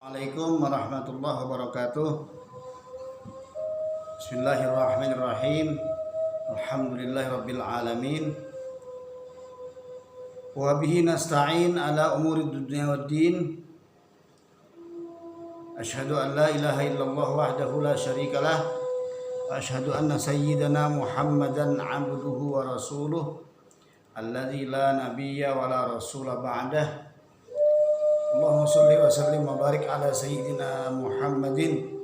Assalamualaikum warahmatullahi wabarakatuh. Bismillahirrahmanirrahim. Alhamdulillahirabbil alamin. Wa bihi nasta'in ala umuri dunya waddin. Asyhadu an la ilaha illallah wahdahu la syarikalah wa asyhadu anna sayyidana Muhammadan 'abduhu wa rasuluh alladzi la nabiyya wa la rasula ba'dah. Allahumma sholli wa sallim wa barik ala sayyidina Muhammadin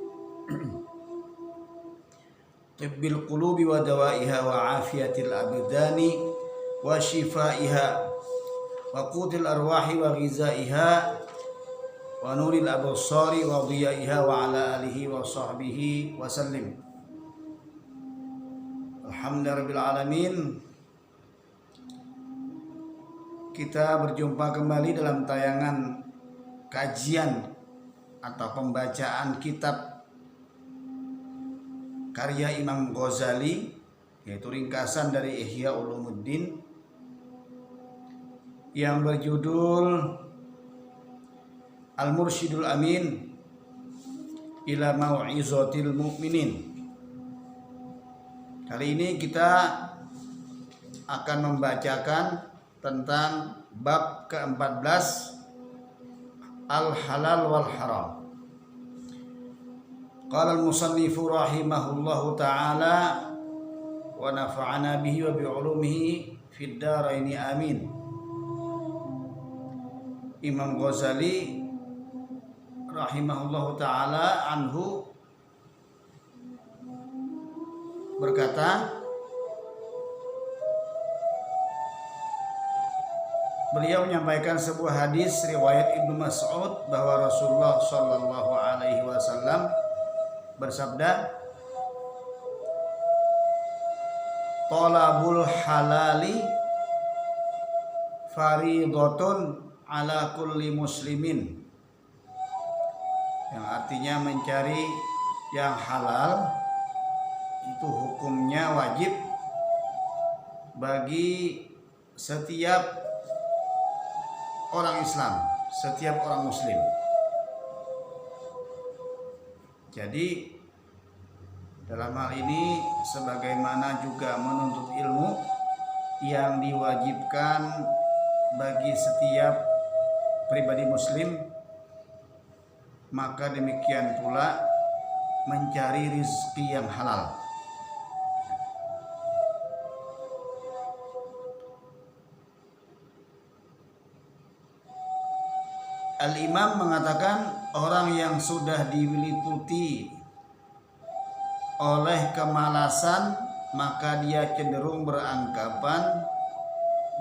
tibbil qulubi wa dawaiha wa afiyatil abdani wa shifaiha wa qutil arwahi wa ghizaiha wa nuril absari wa dhiyaiha wa ala alihi wa sahbihi wa sallim. Alhamdulillahirabbil alamin. Kita berjumpa kembali dalam tayangan kajian atau pembacaan kitab karya Imam Ghazali, yaitu ringkasan dari Ihya Ulumuddin yang berjudul Al-Mursyidul Amin ila Mau'izatil Mu'minin. Kali ini kita akan membacakan tentang bab ke-14, Al-Halal wal Haram. Qala al-musannifu rahimahullahu ta'ala wa nafa'ana bihi wa bi'ulumihi fid dharaini amin. Imam Ghazali rahimahullahu ta'ala anhu berkata, beliau menyampaikan sebuah hadis riwayat Ibnu Mas'ud bahwa Rasulullah Shallallahu Alaihi Wasallam bersabda, "Talabul halali faridatun ala kulli muslimin." Yang artinya mencari yang halal itu hukumnya wajib bagi setiap orang Islam, setiap orang Muslim. Jadi dalam hal ini sebagaimana juga menuntut ilmu yang diwajibkan bagi setiap pribadi Muslim, maka demikian pula mencari rezeki yang halal. Al-Imam mengatakan orang yang sudah diliputi oleh kemalasan, maka dia cenderung beranggapan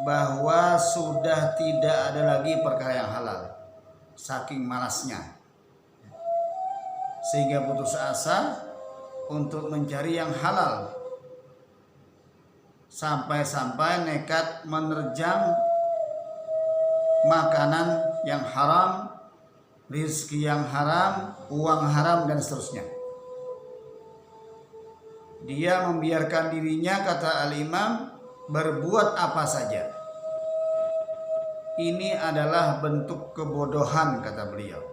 bahwa sudah tidak ada lagi perkara yang halal, saking malasnya, sehingga putus asa untuk mencari yang halal, sampai-sampai nekat menerjang makanan yang haram, rizki yang haram, uang haram, dan seterusnya. Dia membiarkan dirinya, kata Al-Imam, berbuat apa saja. Ini adalah bentuk kebodohan, kata beliau.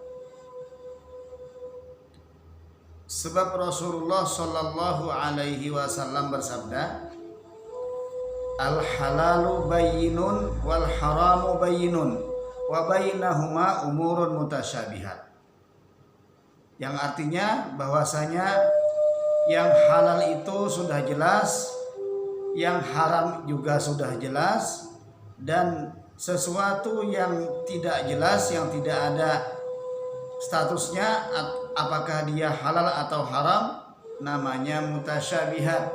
Sebab Rasulullah Shallallahu Alaihi Wasallam bersabda, "Al-halalu bayyinun wal haramu bayyinun wa bainahuma umurun mutasyabihat." Yang artinya bahwasanya yang halal itu sudah jelas, yang haram juga sudah jelas, dan sesuatu yang tidak jelas, yang tidak ada statusnya apakah dia halal atau haram, namanya mutasyabihat,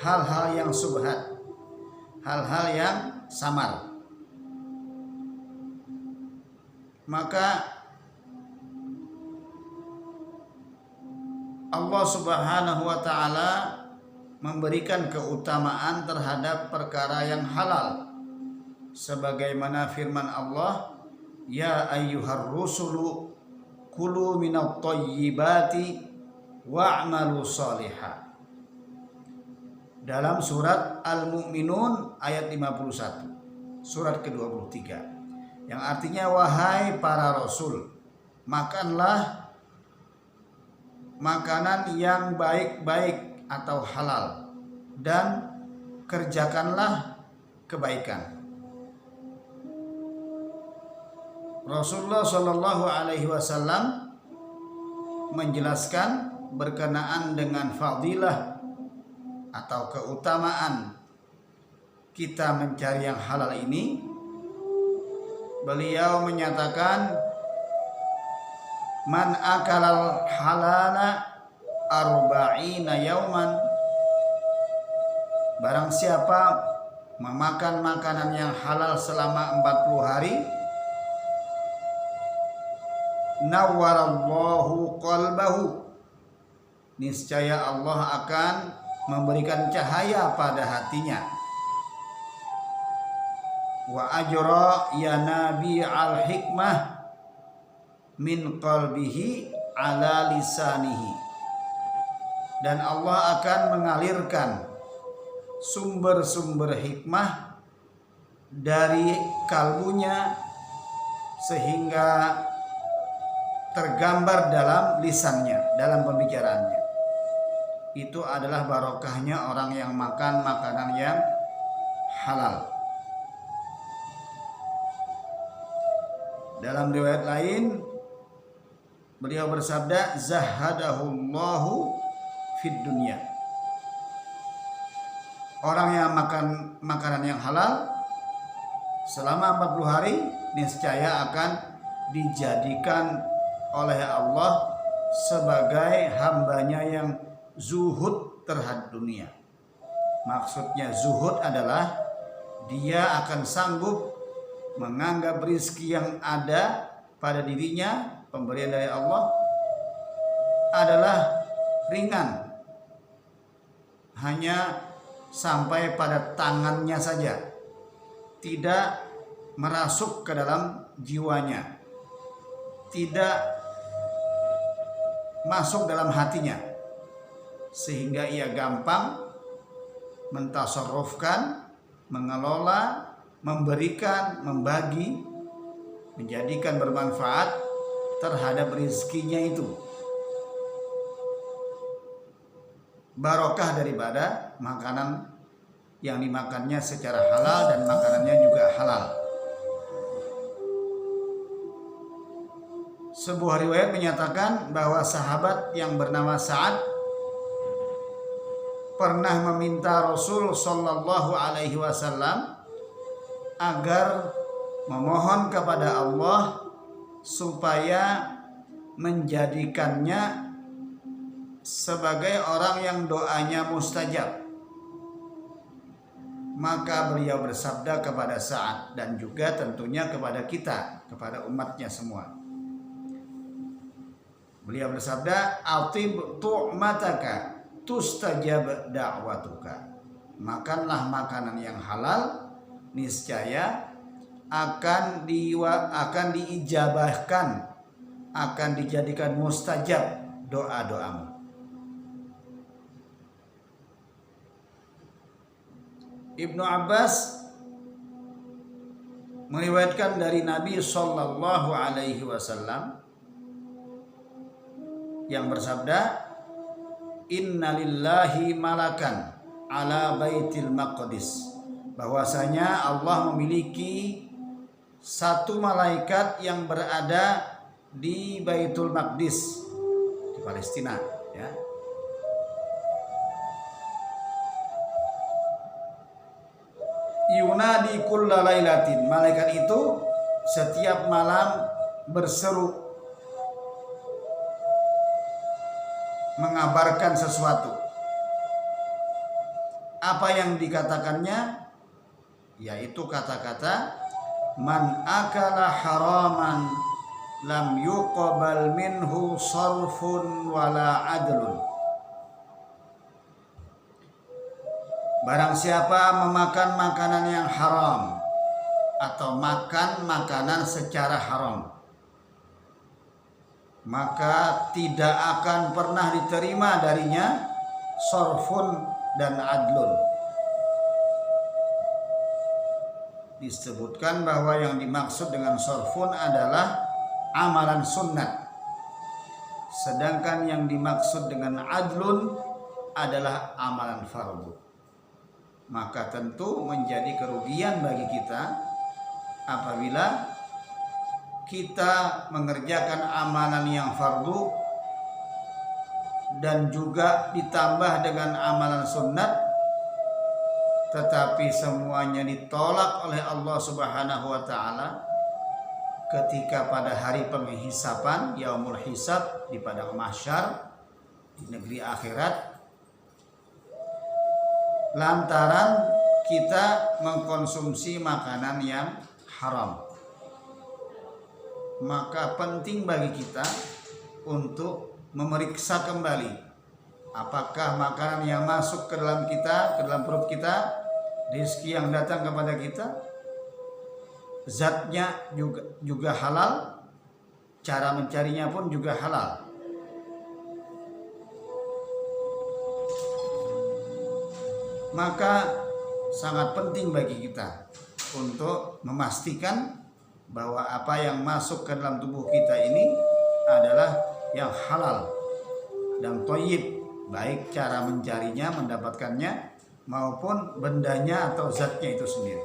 hal-hal yang subhat, hal-hal yang samar. Maka Allah Subhanahu wa ta'ala memberikan keutamaan terhadap perkara yang halal, sebagaimana firman Allah, "Ya ayyuhar rusulu kulu minat thayyibati wa'malu salihah." Dalam surat Al-Mu'minun ayat 51, surat ke-23, yang artinya, wahai para rasul, makanlah makanan yang baik-baik atau halal dan kerjakanlah kebaikan. Rasulullah Shallallahu Alaihi Wasallam menjelaskan berkenaan dengan fadilah atau keutamaan kita mencari yang halal ini. Beliau menyatakan, man akalal halala arba'ina yauman, barang siapa memakan makanan yang halal selama 40 hari, nawwarallahu qalbahu, niscaya Allah akan memberikan cahaya pada hatinya. Wa ajra ya nabi al hikmah min qalbihi ala lisanihi, dan Allah akan mengalirkan sumber-sumber hikmah dari kalbunya sehingga tergambar dalam lisannya, dalam pembicaraannya. Itu adalah barokahnya orang yang makan makanan yang halal. Dalam riwayat lain beliau bersabda, zahadahullahu fid dunya. Orang yang makan makanan yang halal selama 40 hari niscaya akan dijadikan oleh Allah sebagai hambanya yang zuhud terhadap dunia. Maksudnya zuhud adalah dia akan sanggup menganggap rizki yang ada pada dirinya, pemberian dari Allah, adalah ringan, hanya sampai pada tangannya saja, tidak merasuk ke dalam jiwanya, tidak masuk dalam hatinya, sehingga ia gampang mentasarrufkan, mengelola, memberikan, membagi, menjadikan bermanfaat terhadap rizkinya itu. Barokah daripada makanan yang dimakannya secara halal dan makanannya juga halal. Sebuah riwayat menyatakan bahwa sahabat yang bernama Sa'ad pernah meminta Rasul Shallallahu Alaihi Wasallam agar memohon kepada Allah supaya menjadikannya sebagai orang yang doanya mustajab. Maka beliau bersabda kepada Sa'ad dan juga tentunya kepada kita, kepada umatnya semua. Beliau bersabda, atib tu'mataka tustajab da'watuka. Makanlah makanan yang halal, niscaya akan diijabahkan, akan dijadikan mustajab doa-doamu. Ibnu Abbas meriwayatkan dari Nabi Shallallahu Alaihi Wasallam yang bersabda, innalillahi malakan ala baitil maqdis, bahwasanya Allah memiliki satu malaikat yang berada di Baitul Maqdis di Palestina, ya. Yunadi kulla lailatin, malaikat itu setiap malam berseru mengabarkan sesuatu. Apa yang dikatakannya? Yaitu kata-kata, man akala haraman lam yuqbal minhu sarfun wala adlun. Barang siapa memakan makanan yang haram atau makan makanan secara haram, maka tidak akan pernah diterima darinya sarfun dan adlun. Disebutkan bahwa yang dimaksud dengan sarfun adalah amalan sunnat. Sedangkan yang dimaksud dengan adlun adalah amalan fardu. Maka tentu menjadi kerugian bagi kita apabila kita mengerjakan amalan yang fardu dan juga ditambah dengan amalan sunnat, tetapi semuanya ditolak oleh Allah Subhanahu wa taala ketika pada hari penghisapan, yaumul hisab, di padang mahsyar, di negeri akhirat, lantaran kita mengkonsumsi makanan yang haram. Maka penting bagi kita untuk memeriksa kembali apakah makanan yang masuk ke dalam kita, ke dalam perut kita, rezeki yang datang kepada kita, zatnya juga halal, cara mencarinya pun juga halal. Maka sangat penting bagi kita untuk memastikan bahwa apa yang masuk ke dalam tubuh kita ini adalah yang halal dan thayyib, baik cara mencarinya, mendapatkannya, maupun bendanya atau zatnya itu sendiri.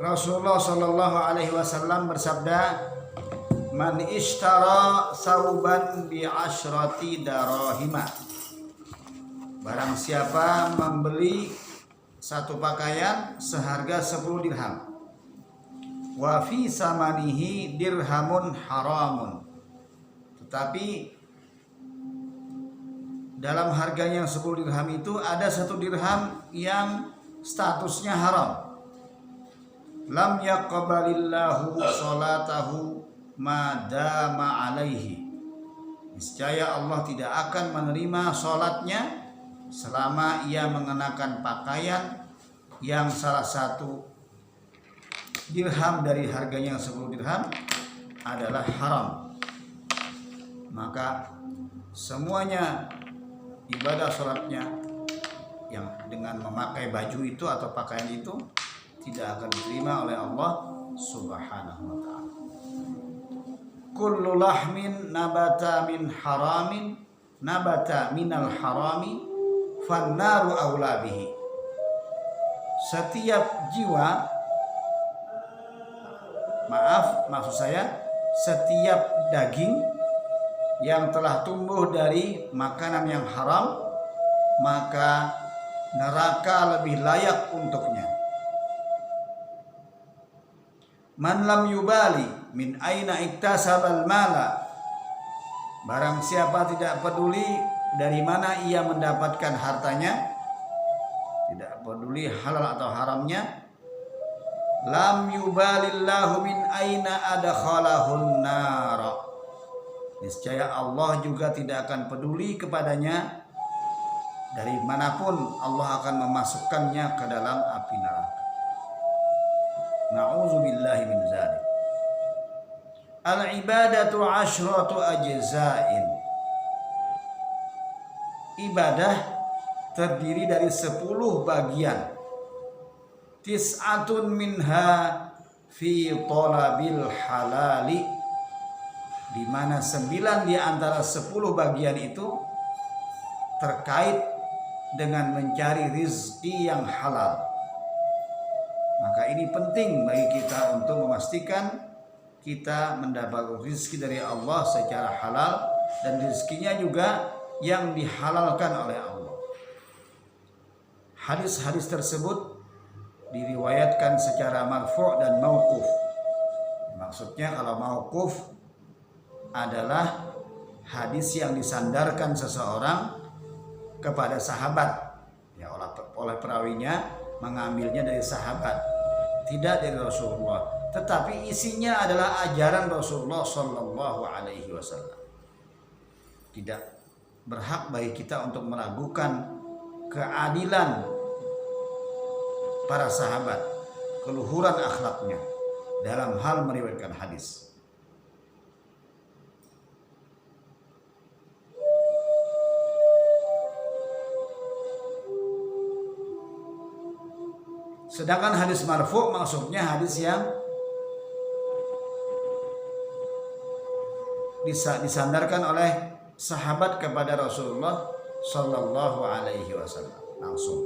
Rasulullah Shallallahu Alaihi Wasallam bersabda, "Man ishtara sauban bi ashrati darahima." Barang siapa membeli satu pakaian seharga 10 dirham. Wa fi samanihi dirhamun haramun. Tetapi dalam harganya 10 dirham itu ada 1 dirham yang statusnya haram. Lam yaqbalillahu salatahu ma dama alaihi. Niscaya Allah tidak akan menerima salatnya selama ia mengenakan pakaian yang salah satu dirham dari harganya 10 dirham adalah haram. Maka semuanya ibadah salatnya yang dengan memakai baju itu atau pakaian itu tidak akan diterima oleh Allah Subhanahu wa taala. Kullu lahmin nabata min haramin nabata minal harami fannaru aula bihi. Setiap jiwa, maksud saya setiap daging yang telah tumbuh dari makanan yang haram, maka neraka lebih layak untuknya. Man lam yubali min aina iktasabal mala. Barang siapa tidak peduli dari mana ia mendapatkan hartanya, tidak peduli halal atau haramnya, lam yubalillahu min aina adkhalahun nar. Niscaya Allah juga tidak akan peduli kepadanya dari manapun Allah akan memasukkannya ke dalam api neraka. Na'udzubillahi min dzalik. Al-ibadatu asyratu ajza'in. Ibadah terdiri dari 10 bagian. Tis'atun minha fi talabil halali, di mana 9 di antara 10 bagian itu terkait dengan mencari rizki yang halal. Maka ini penting bagi kita untuk memastikan kita mendapat rizki dari Allah secara halal dan rizkinya juga yang dihalalkan oleh Allah. Hadis-hadis tersebut diriwayatkan secara marfu' dan mauquf. Maksudnya kalau mauquf adalah hadis yang disandarkan seseorang kepada sahabat, ya oleh perawinya mengambilnya dari sahabat, tidak dari Rasulullah, tetapi isinya adalah ajaran Rasulullah Shallallahu Alaihi Wasallam. Tidak berhak bagi kita untuk meragukan keadilan para sahabat, keluhuran akhlaknya dalam hal meriwayatkan hadis. Sedangkan hadis marfu' maksudnya hadis yang disandarkan oleh sahabat kepada Rasulullah sallallahu alaihi wasallam langsung.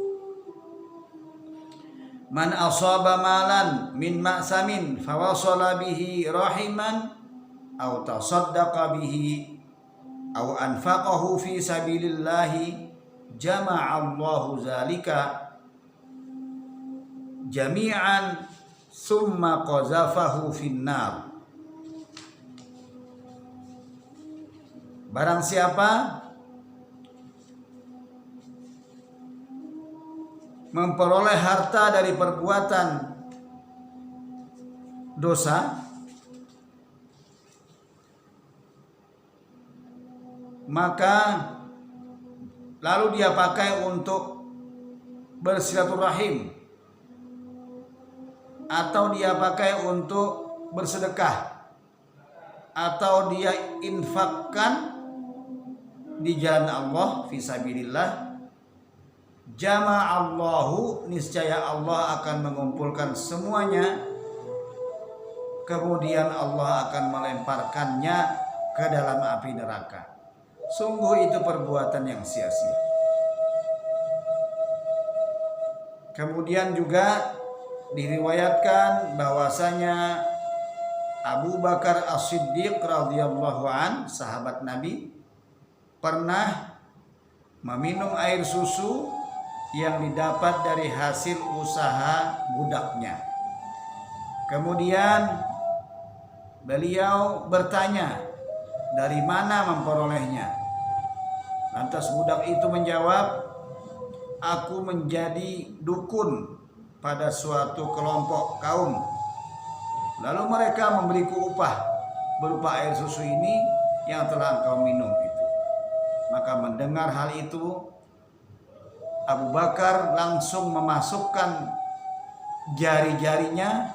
Man asaba malan min ma'samin fawasala bihi rahiman aw tasaddaqa bihi aw anfaqahu fi sabilillahi jama'a Allahu zalika jami'an summa qazafahu finnar. Barang siapa memperoleh harta dari perbuatan dosa, maka lalu dia pakai untuk bersilaturahim atau dia pakai untuk bersedekah atau dia infakkan di jalan Allah fisabilillah, jama'allahu, niscaya Allah akan mengumpulkan semuanya, kemudian Allah akan melemparkannya ke dalam api neraka. Sungguh itu perbuatan yang sia-sia. Kemudian juga diriwayatkan bahwasanya Abu Bakar As-Siddiq radhiyallahu an, sahabat Nabi, pernah meminum air susu yang didapat dari hasil usaha budaknya. Kemudian beliau bertanya dari mana memperolehnya. Lantas budak itu menjawab, aku menjadi dukun pada suatu kelompok kaum, lalu mereka memberiku upah berupa air susu ini yang telah engkau minum itu. Maka mendengar hal itu, Abu Bakar langsung memasukkan jari-jarinya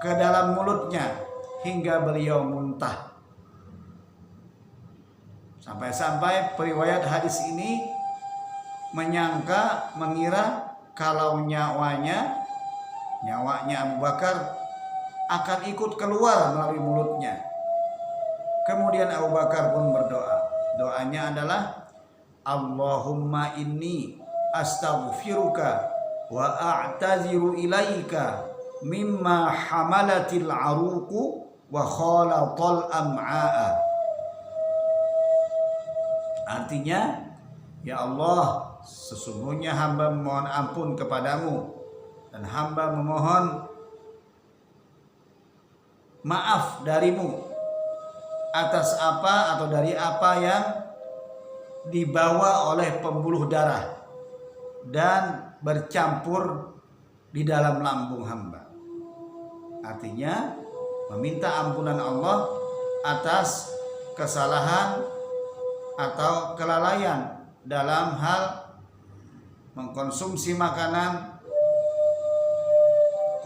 ke dalam mulutnya hingga beliau muntah. Sampai-sampai periwayat hadis ini mengira kalau nyawanya Abu Bakar akan ikut keluar melalui mulutnya. Kemudian Abu Bakar pun berdoa. Doanya adalah, Allahumma inni astaghfiruka wa a'taziru ilaika mimma hamalatil aruqu wa khalatal am'a'a. Artinya, ya Allah, sesungguhnya hamba memohon ampun kepadamu dan hamba memohon maaf darimu atas apa atau dari apa yang dibawa oleh pembuluh darah dan bercampur di dalam lambung hamba. Artinya meminta ampunan Allah atas kesalahan atau kelalaian dalam hal mengkonsumsi makanan,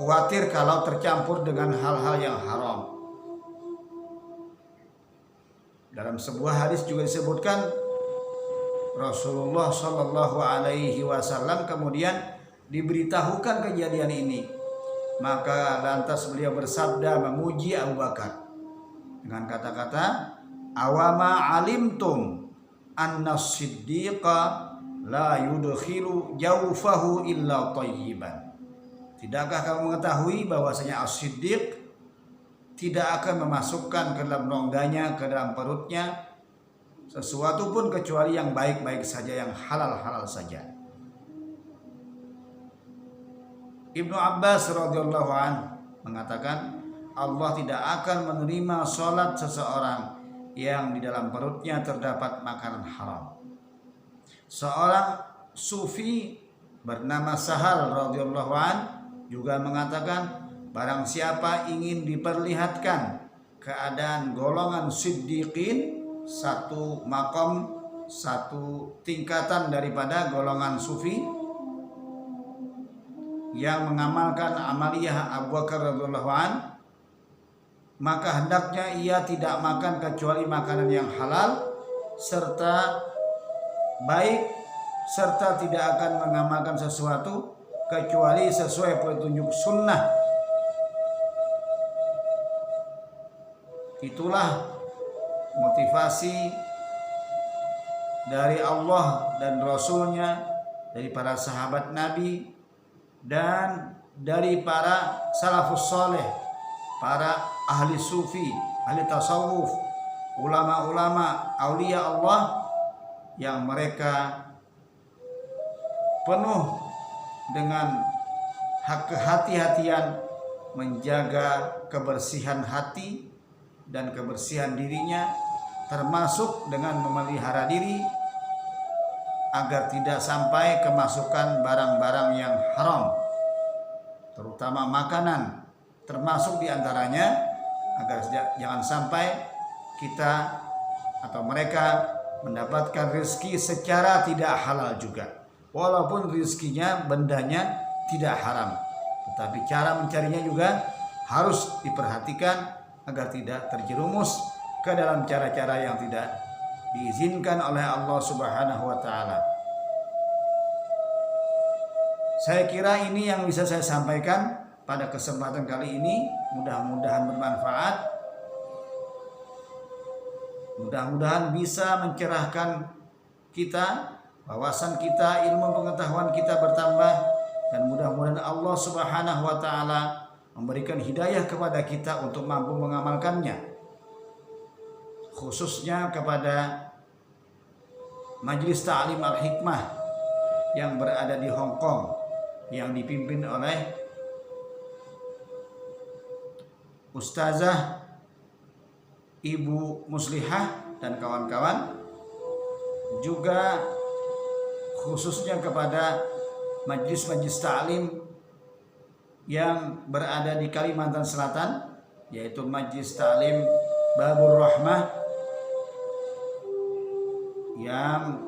khawatir kalau tercampur dengan hal-hal yang haram. Dalam sebuah hadis juga disebutkan Rasulullah Shallallahu Alaihi Wasallam kemudian diberitahukan kejadian ini, maka lantas beliau bersabda memuji Abu Bakar dengan kata-kata, awama alimtum anna siddiqa la yudkhilu jawfahu illa thayyiban. Tidakkah kamu mengetahui bahwasanya as-siddiq tidak akan memasukkan ke dalam rongganya, ke dalam perutnya sesuatu pun kecuali yang baik-baik saja, yang halal-halal saja. Ibnu Abbas radhiyallahu anhu mengatakan, Allah tidak akan menerima sholat seseorang yang di dalam perutnya terdapat makanan haram. Seorang sufi bernama Sahal radhiyallahu anhu juga mengatakan, barang siapa ingin diperlihatkan keadaan golongan siddiqin, satu makom, satu tingkatan daripada golongan sufi yang mengamalkan amaliyah Abu Bakar radhiyallahu anhu, maka hendaknya ia tidak makan kecuali makanan yang halal serta baik, serta tidak akan mengamalkan sesuatu kecuali sesuai petunjuk sunnah. Itulah motivasi dari Allah dan Rasulnya, dari para sahabat Nabi, dan dari para salafus soleh, para ahli sufi, ahli tasawuf, ulama-ulama, aulia Allah yang mereka penuh dengan kehati-hatian menjaga kebersihan hati dan kebersihan dirinya, termasuk dengan memelihara diri agar tidak sampai kemasukan barang-barang yang haram, terutama makanan, termasuk diantaranya agar jangan sampai kita atau mereka mendapatkan rezeki secara tidak halal juga, walaupun rezekinya bendanya tidak haram, tetapi cara mencarinya juga harus diperhatikan agar tidak terjerumus ke dalam cara-cara yang tidak diizinkan oleh Allah Subhanahu wa taala. Saya kira ini yang bisa saya sampaikan pada kesempatan kali ini. Mudah-mudahan bermanfaat. Mudah-mudahan bisa mencerahkan kita, wawasan kita, ilmu pengetahuan kita bertambah, dan mudah-mudahan Allah Subhanahu wa taala memberikan hidayah kepada kita untuk mampu mengamalkannya, khususnya kepada Majelis Ta'lim Al-Hikmah yang berada di Hong Kong, yang dipimpin oleh Ustazah Ibu Muslihah dan kawan-kawan, juga khususnya kepada Majelis Ta'lim yang berada di Kalimantan Selatan, yaitu Majelis Ta'lim Babur Rahmah yang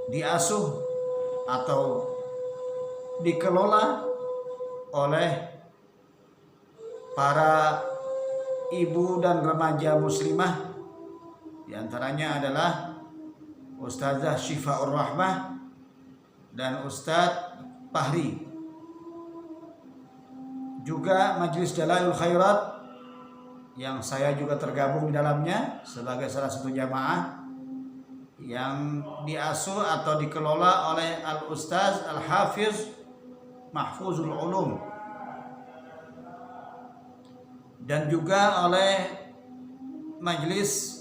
diasuh atau dikelola oleh para ibu dan remaja muslimah, diantaranya adalah Ustazah Syifaur Rahmah dan Ustadz Fahri. Juga Majelis Dalailul Khairat yang saya juga tergabung di dalamnya sebagai salah satu jamaah yang diasuh atau dikelola oleh Al-Ustaz Al-Hafiz Mahfuzul Ulum, dan juga oleh Majelis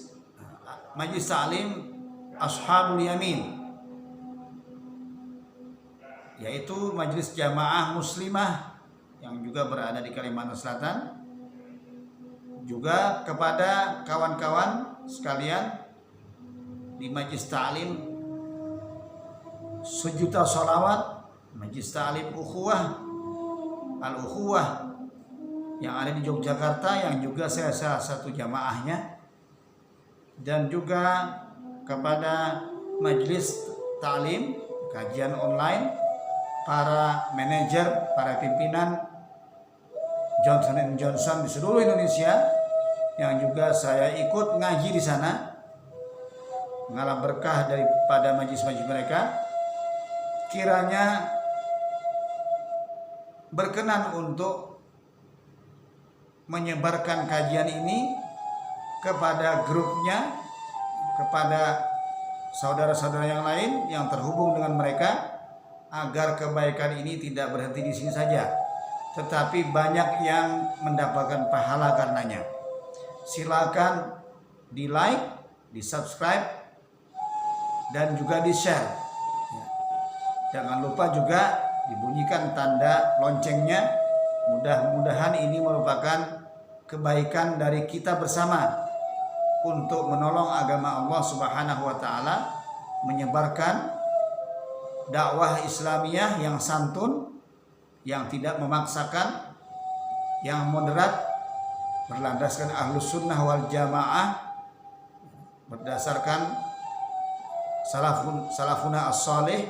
Ta'lim Ashabul Yamin, yaitu majelis jamaah muslimah yang juga berada di Kalimantan Selatan. Juga kepada kawan-kawan sekalian di Majelis Ta'lim Sejuta Sholawat, Majelis Ta'lim Ukhuwah Al-Ukhuwah yang ada di Yogyakarta, yang juga saya salah satu jamaahnya, dan juga kepada Majelis Ta'lim kajian online, para manajer, para pimpinan Johnson & Johnson di seluruh Indonesia, yang juga saya ikut ngaji di sana, mengalami berkah daripada majlis-majlis mereka. Kiranya berkenan untuk menyebarkan kajian ini kepada grupnya, kepada saudara-saudara yang lain yang terhubung dengan mereka, agar kebaikan ini tidak berhenti di sini saja, tetapi banyak yang mendapatkan pahala karenanya. Silakan di like, di subscribe, dan juga di share. Jangan lupa juga dibunyikan tanda loncengnya. Mudah-mudahan ini merupakan kebaikan dari kita bersama untuk menolong agama Allah Subhanahu wa taala, menyebarkan dakwah Islamiyah yang santun, yang tidak memaksakan, yang moderat, berlandaskan Ahlus Sunnah wal Jamaah, berdasarkan salafuna as-salih.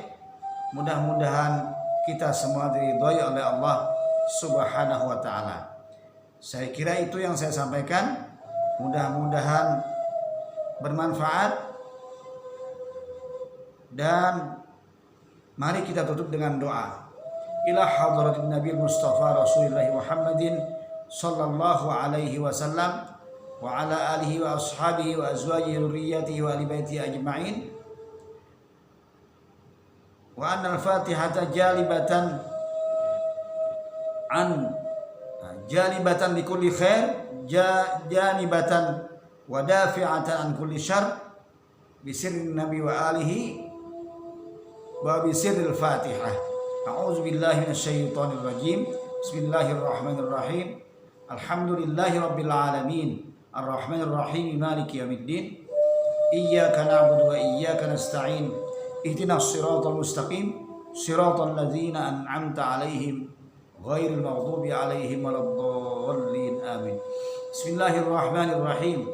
Mudah-mudahan kita semua diridhoi oleh Allah Subhanahu wa taala. Saya kira itu yang saya sampaikan. Mudah-mudahan bermanfaat, dan mari kita tutup dengan doa. Ila hadratin Nabi Mustafa Rasulullah Muhammadin sallallahu alaihi wasallam wa ala alihi wa ashabihi wa azwajihi dzurriyyatihi wa ali baitihi ajma'in. Wa anna al-Fatihata jalibatan likulli khair, janibatan wa dafi'atan an kulli syarr bi sirrin nabi wa alihi wa bi sirril Fatihah. A'udzu billahi minasyaitonir rajim. Bismillahirrahmanirrahim. Alhamdulillahi rabbil alamin. Arrahmanir rahim. Maliki yaumiddin. Iyyaka na'budu wa iyyaka nasta'in. Ihdinas siratal mustaqim. Siratal ladzina an'amta 'alaihim ghairil maghdubi 'alaihim waladdallin. Amin. Bismillahirrahmanirrahim.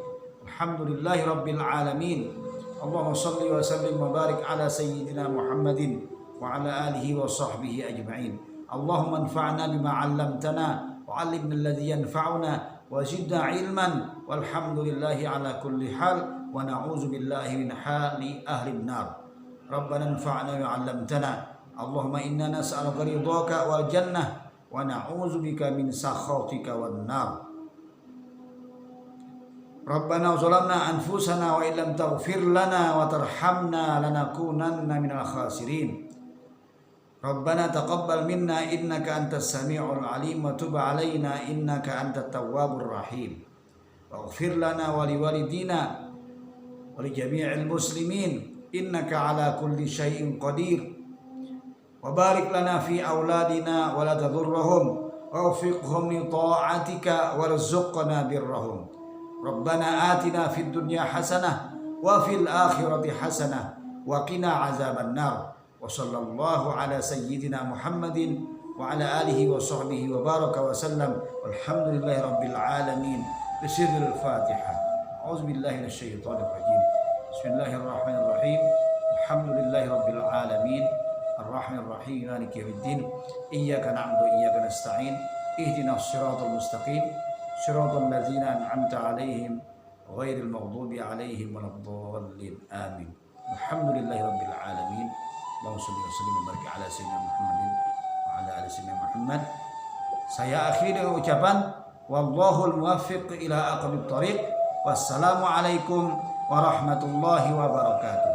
Alhamdulillahi rabbil alamin. Allahumma shalli wa sallim wa barik ala sayyidina Muhammadin wa ala alihi wa sahbihi ajma'in. Allahumma anfa'na bima 'allamtana wa 'allimna alladhi yanfa'una wa zidna 'ilman walhamdulillahi ala kulli hal wa na'udzu billahi min hali ahli an-nar. Rabbana anfa'na bima 'allamtana. Allahumma inna nas'aluka ridhaka wal jannah wa na'udzu bika min sakhatika wan nar. Rabbana zalamna anfusana wa illam taghfir lana wa tarhamna lanakunanna minal khasirin. Rabbana taqabbal minna innaka antas sami'ul alim wa tub 'alaina innaka antat tawwabur rahim. Waghfir lana wa liwalidina wa li jami'il muslimin innaka 'ala kulli syai'in qadir. Wa barik lana fi auladina wa la tadurruhum waffiqhum li ta'atika warzuqna birrahum. Rabbana atina fid dunya hasanah wa fil akhirati hasanah wa qina azaban nar. Wa sallallahu ala sayyidina Muhammadin wa ala alihi wa sahbihi wa baraka wa sallam. Walhamdulillahi rabbil alamin. Bismillahil Fatihah. A'udzu billahi minasyaitonir rajim. Bismillahirrahmanirrahim. Alhamdulillahi rabbil alamin. Arrahmanir rahim. Maliki yaumiddin. Iyyaka na'budu wa iyyaka nasta'in. Ihdinas siratal mustaqim. Siratal ladzina an'amta 'alaihim ghairil maghdubi 'alaihim waladdallin. Amin. Alhamdulillahi rabbil alamin. Allahumma shalli wa sallim wa barik ala sayyidina Muhammadin wa ala ali sayyidina Muhammad. Saya akhiri dengan ucapan wallahul muwaffiq ila aqwamit thariq. Wassalamu alaikum warahmatullahi wabarakatuh.